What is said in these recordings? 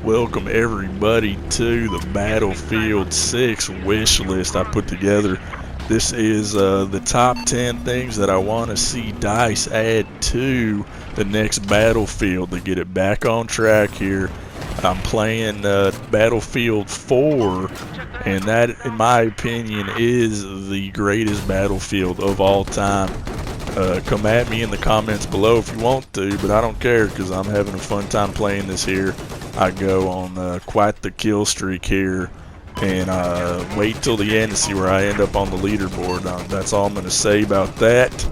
Welcome everybody to the Battlefield 6 wish list I put together. This is the top 10 things that I want to see DICE add to the next Battlefield to get it back on track here. I'm playing Battlefield 4, and that, in my opinion, is the greatest Battlefield of all time. Come at me in the comments below if you want to, but I don't care because I'm having a fun time playing this here. I go on quite the kill streak here, and wait till the end to see where I end up on the leaderboard. That's all I'm going to say about that.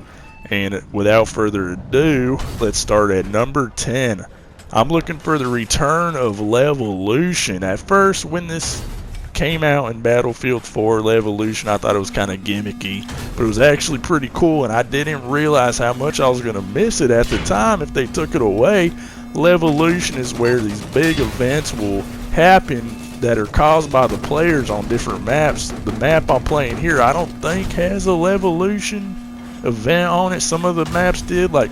And without further ado, let's start at number 10. I'm looking for the return of Levolution. At first, when this came out in Battlefield 4, Levolution, I thought it was kind of gimmicky, but it was actually pretty cool, and I didn't realize how much I was going to miss it at the time if they took it away. Levolution is where these big events will happen that are caused by the players on different maps. The map I'm playing here, I don't think has a Levolution event on it. Some of the maps did, like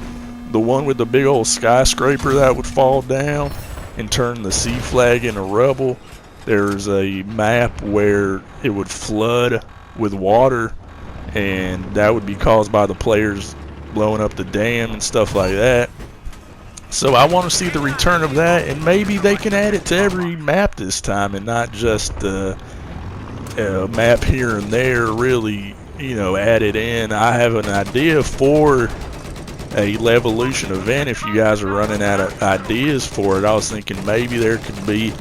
the one with the big old skyscraper that would fall down and turn the sea flag into rubble. There's a map where it would flood with water, and that would be caused by the players blowing up the dam and stuff like that. So I want to see the return of that, and maybe they can add it to every map this time and not just a map here and there, really, you know, add it in. I have an idea for a Levolution event if you guys are running out of ideas for it. I was thinking maybe there could be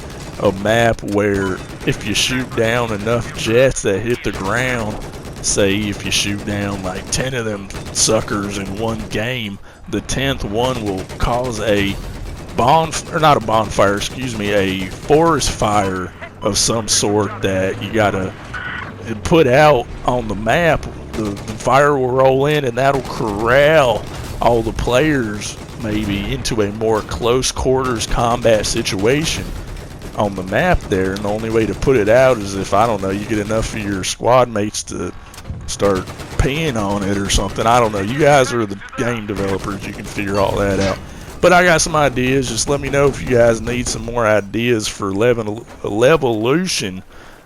a map where if you shoot down enough jets that hit the ground, say if you shoot down like 10 of them suckers in one game, the 10th one will cause a a forest fire of some sort that you gotta put out on the map. The fire will roll in, and that'll corral all the players maybe into a more close quarters combat situation on the map there. And the only way to put it out is if, I don't know, you get enough of your squad mates to start peeing on it or something. I don't know. You guys are the game developers. You can figure all that out. But I got some ideas. Just let me know if you guys need some more ideas for Levolution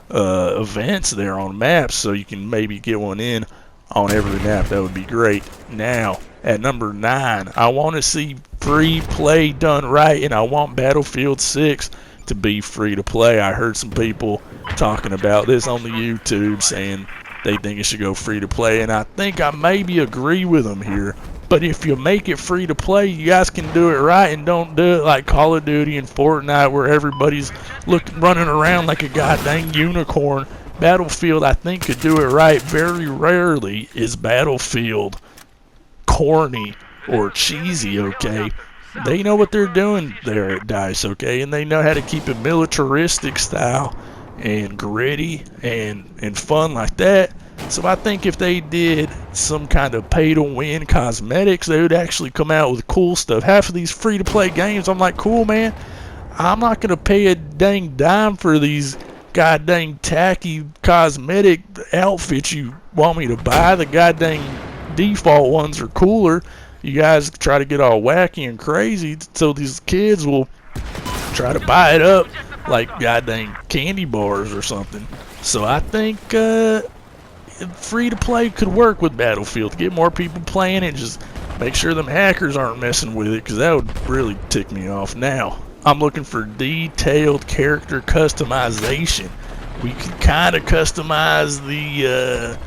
events there on maps, so you can maybe get one in on every map. That would be great. Now, at number 9, I want to see free play done right, and I want Battlefield 6 to be free to play. I heard some people talking about this on the YouTube saying they think it should go free to play, and I think I maybe agree with them here. But if you make it free to play, you guys can do it right and don't do it like Call of Duty and Fortnite where everybody's running around like a goddamn unicorn. Battlefield, I think, could do it right. Very rarely is Battlefield corny or cheesy, okay? They know what they're doing there at DICE, okay? And they know how to keep it militaristic style and gritty and fun like that. So I think if they did some kind of pay-to-win cosmetics, they would actually come out with cool stuff. Half of these free-to-play games, I'm like, cool, man. I'm not going to pay a dang dime for these goddamn tacky cosmetic outfits you want me to buy. The goddamn default ones are cooler. You guys try to get all wacky and crazy, so these kids will try to buy it up like goddamn candy bars or something. So I think free to play could work with Battlefield to get more people playing it. Just make sure them hackers aren't messing with it, because that would really tick me off. Now, I'm looking for detailed character customization. We can kind of customize the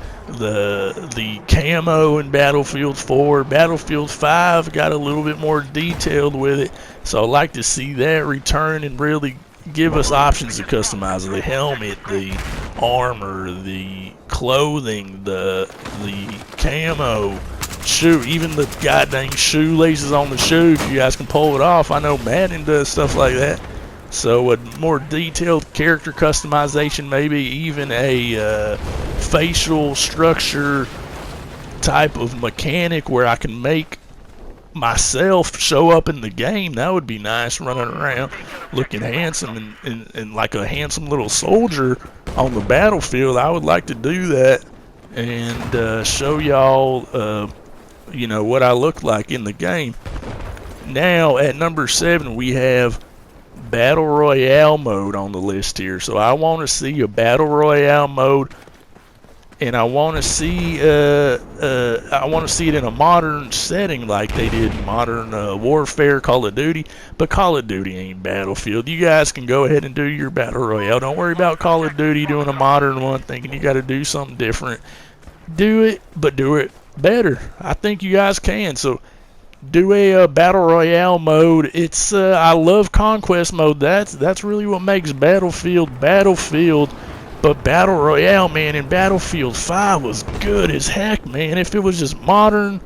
camo in Battlefield 4. Battlefield 5 got a little bit more detailed with it, so I'd like to see that return and really give us options to customize the helmet, the armor, the clothing, the camo, shoe, even the goddamn shoelaces on the shoe, if you guys can pull it off. I know Madden does stuff like that. So a more detailed character customization, maybe even a facial structure type of mechanic where I can make myself show up in the game. That would be nice, running around looking handsome and like a handsome little soldier on the battlefield. I would like to do that and show y'all you know, what I look like in the game. Now at number 7 we have Battle Royale mode on the list here. So I want to see a Battle Royale mode, and I want to see it in a modern setting like they did in Modern Warfare, Call of Duty. But Call of Duty ain't Battlefield. You guys can go ahead and do your Battle Royale. Don't worry about Call of Duty doing a modern one, thinking you got to do something different. Do it, but do it better. I think you guys can. So do a Battle Royale mode. It's I love Conquest mode. That's really what makes Battlefield Battlefield. But Battle Royale, man, in Battlefield 5 was good as heck, man. If it was just modern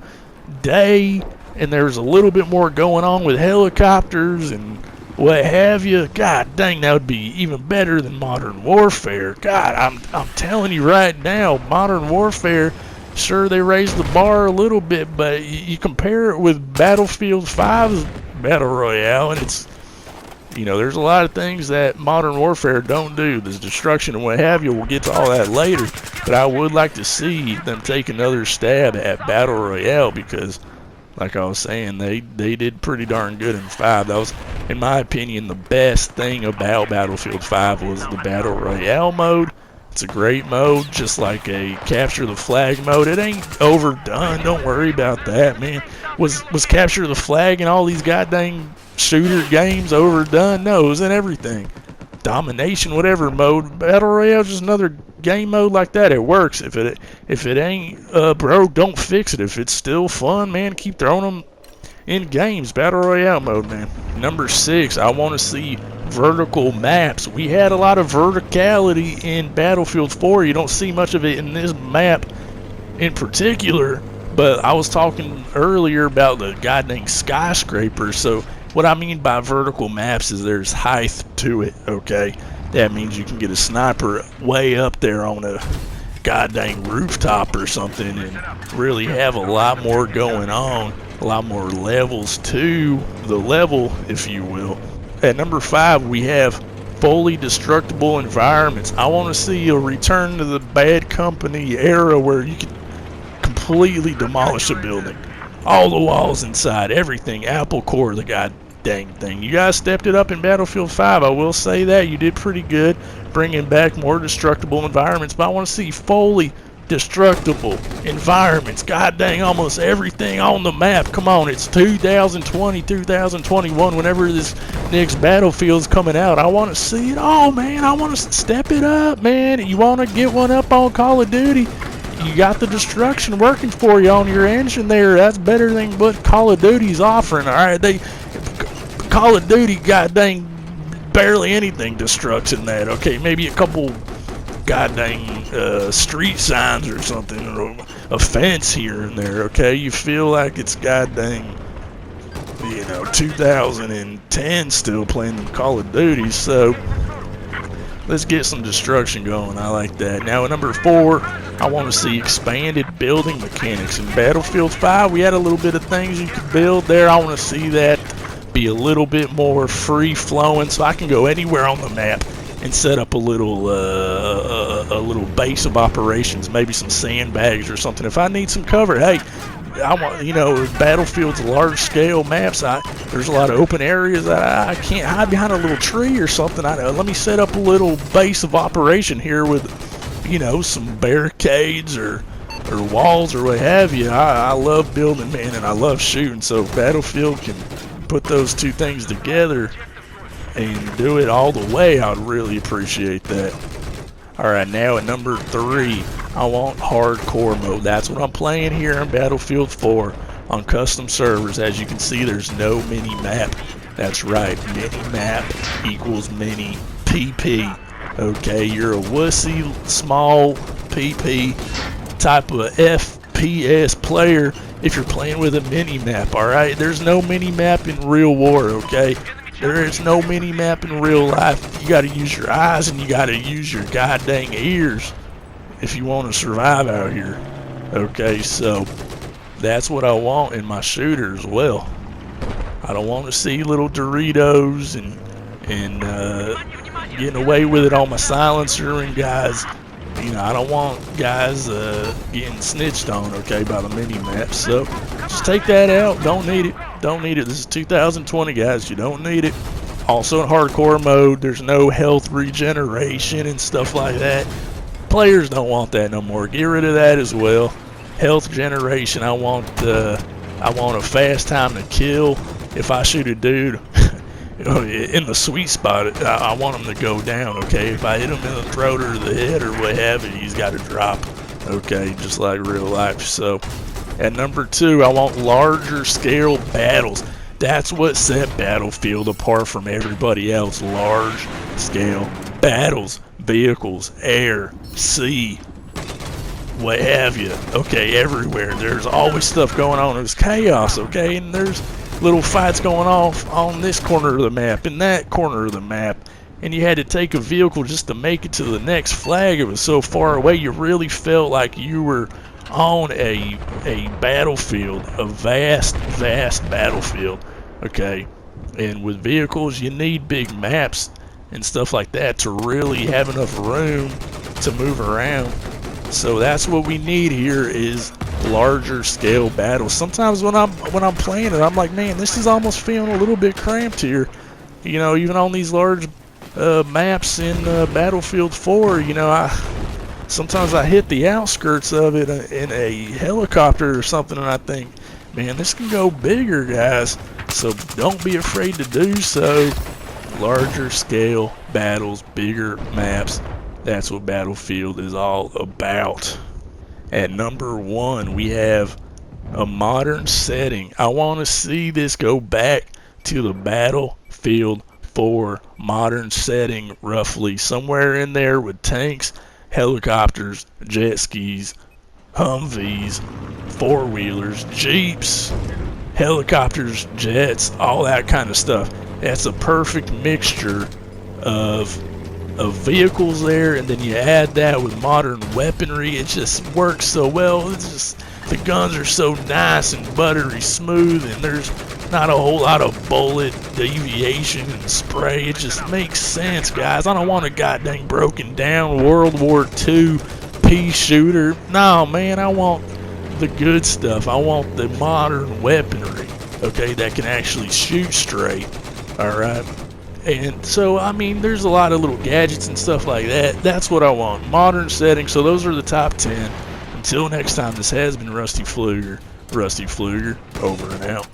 day and there was a little bit more going on with helicopters and what have you, god dang, that would be even better than Modern Warfare. God, I'm telling you right now, Modern Warfare, sure, they raised the bar a little bit, but you compare it with Battlefield 5's Battle Royale, and it's, you know, there's a lot of things that Modern Warfare don't do. There's destruction and what have you. We'll get to all that later. But I would like to see them take another stab at Battle Royale because, like I was saying, they did pretty darn good in 5. That was, in my opinion, the best thing about Battlefield 5 was the Battle Royale mode. It's a great mode, just like a Capture the Flag mode. It ain't overdone. Don't worry about that, man. Was Capture the Flag and all these goddamn shooter games overdone? No, it was in everything. Domination, whatever mode. Battle Royale is just another game mode like that. It works. If it ain't broke, don't fix it. If it's still fun, man, keep throwing them in games. Battle Royale mode, man. Number 6, I want to see vertical maps. We had a lot of verticality in Battlefield 4. You don't see much of it in this map in particular, but I was talking earlier about the goddamn skyscrapers. So what I mean by vertical maps is there's height to it, okay? That means you can get a sniper way up there on a goddamn rooftop or something and really have a lot more going on, a lot more levels to the level, if you will. At number 5, we have fully destructible environments. I want to see a return to the Bad Company era where you can completely demolish a building. All the walls inside, everything, apple core, the goddamn thing. You guys stepped it up in Battlefield 5. I will say that. You did pretty good bringing back more destructible environments, but I want to see fully destructible environments. God dang, almost everything on the map. Come on, it's 2020, 2021, whenever this next Battlefield's coming out. I want to see it all, man. I want to step it up, man. You want to get one up on Call of Duty? You got the destruction working for you on your engine there. That's better than what Call of Duty's offering. All right, Call of Duty, god dang, barely anything destructs in that. Okay, maybe a couple goddamn street signs or something, or a fence here and there. Okay, you feel like it's goddamn, 2010 still playing Call of Duty. So let's get some destruction going. I like that. Now at number 4, I want to see expanded building mechanics. In Battlefield 5, we had a little bit of things you could build there. I want to see that be a little bit more free flowing, so I can go anywhere on the map and set up a little base of operations, maybe some sandbags or something. If I need some cover, hey, I want, Battlefield's large scale maps. There's a lot of open areas that I can't hide behind a little tree or something. Let me set up a little base of operation here with, some barricades or walls or what have you. I love building, man, and I love shooting. So if Battlefield can put those two things together and do it all the way, I'd really appreciate that. Alright, now at number 3, I want hardcore mode. That's what I'm playing here in Battlefield 4 on custom servers. As you can see, there's no mini map. That's right, mini map equals mini PP. Okay, you're a wussy, small PP type of FPS player if you're playing with a mini map, alright? There's no mini map in real war, okay? There is no mini map in real life. You gotta use your eyes and you gotta use your goddamn ears if you want to survive out here. Okay, so that's what I want in my shooter as well. I don't want to see little Doritos and getting away with it on my silencer and guys. I don't want guys getting snitched on, okay, by the mini map. So just take that out. Don't need it. Don't need it. This is 2020, guys. You don't need it. Also in hardcore mode, there's no health regeneration and stuff like that. Players don't want that no more. Get rid of that as well. Health generation, I want a fast time to kill. If I shoot a dude in the sweet spot, I want him to go down, okay? If I hit him in the throat or the head or what have you, he's got to drop, okay? Just like real life. So at number 2, I want larger scale battles. That's what set Battlefield apart from everybody else. Large scale battles, vehicles, air, sea, what have you, okay, everywhere. There's always stuff going on. There's chaos, okay, and there's little fights going off on this corner of the map and that corner of the map, and you had to take a vehicle just to make it to the next flag. It was so far away, you really felt like you were on a battlefield, a vast battlefield, okay? And with vehicles, you need big maps and stuff like that to really have enough room to move around. So that's what we need here, is larger scale battles. Sometimes when I'm playing it, I'm like, man, this is almost feeling a little bit cramped here. You know, even on these large maps in Battlefield 4, you know, sometimes I hit the outskirts of it in a helicopter or something, and I think, man, this can go bigger, guys. So don't be afraid to do so. Larger scale battles, bigger maps. That's what Battlefield is all about. At number 1, we have a modern setting. I want to see this go back to the Battlefield 4 modern setting, roughly somewhere in there with tanks, helicopters, jet skis, Humvees, four-wheelers, Jeeps, helicopters, jets, all that kind of stuff. That's a perfect mixture of vehicles there, and then you add that with modern weaponry. It just works so well. It's just, the guns are so nice and buttery smooth, and there's not a whole lot of bullet deviation and spray. It just makes sense, guys. I don't want a goddamn broken down World War II pea shooter. No, man, I want the good stuff. I want the modern weaponry, okay, that can actually shoot straight. Alright? And so, I mean, there's a lot of little gadgets and stuff like that. That's what I want. Modern settings. So those are the top 10. Until next time, this has been Rusty Pfluger. Rusty Pfluger, over and out.